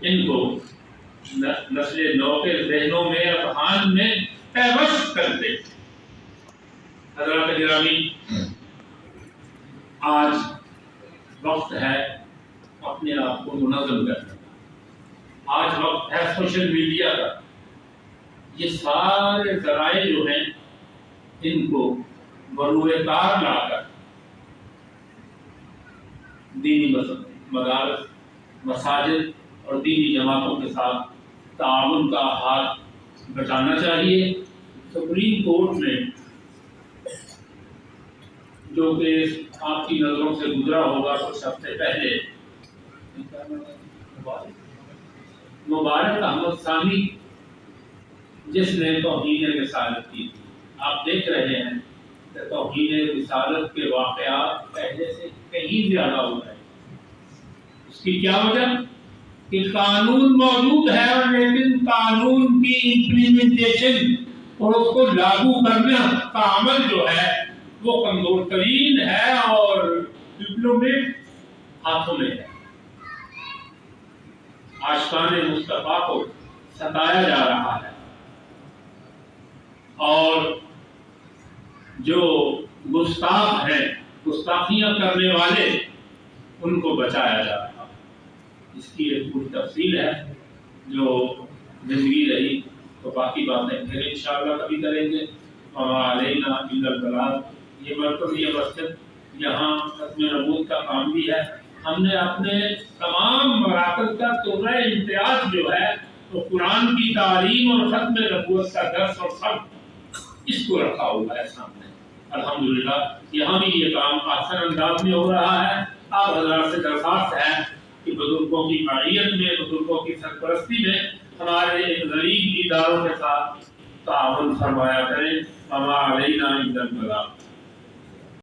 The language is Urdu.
ان کو نسل نو کے ذہنوں میں اذہان میں پیوست کر دے۔ حضرات گرامی، آج وقت ہے اپنے آپ کو منظم کرنے کا، آج وقت ہے سوشل میڈیا کا۔ یہ سارے ذرائع جو ہیں ان کو بروئے کار لا کر دینی مدارس، مساجد اور دینی جماعتوں کے ساتھ تعاون کا ہاتھ بچانا چاہیے۔ سپریم کورٹ نے جو کیس آپ کی نظروں سے گزرا ہوگا کچھ ہفتے پہلے، مبارک احمد ثانی جس نے توہین رسالت کی تھی، آپ دیکھ رہے ہیں کہ توہین رسالت کے واقعات پہلے سے کہیں زیادہ ہو رہے ہیں۔ اس کی کیا وجہ؟ کہ قانون موجود ہے لیکن قانون کی امپلیمنٹیشن اور اس کو لاگو کرنے کا عمل جو ہے وہ کمزور ترین ہے اور ڈپلومیٹ ہاتھوں میں ہے۔ عاشقان مصطفیٰ کو ستایا جا رہا ہے اور جو گستاخ ہیں، گستاخیاں کرنے والے، ان کو بچایا جا رہا ہے۔ اس کی ایک پوری تفصیل ہے، جو زندگی رہی تو باقی باتیں پھر انشاءاللہ کبھی کریں گے۔ وما علینا الا البلاغ۔ یہ مرکز، یہ مسجد، یہاں ختم نبوت کا کام بھی ہے۔ ہم نے اپنے تمام مراکز کا طرح امتیاز جو ہے تو قرآن کی تعلیم اور ختم نبوت کا درس اور سب اس کو رکھا ہوا ہے سامنے۔ الحمدللہ یہاں بھی یہ کام آسان انداز میں ہو رہا ہے۔ آپ حضرات سے درخواست ہے کہ بزرگوں کی معیت میں، بزرگوں کی سرپرستی میں ہمارے غریب اداروں کے ساتھ تعاون فرمایا کریں۔ وما علینا الا البلاغ۔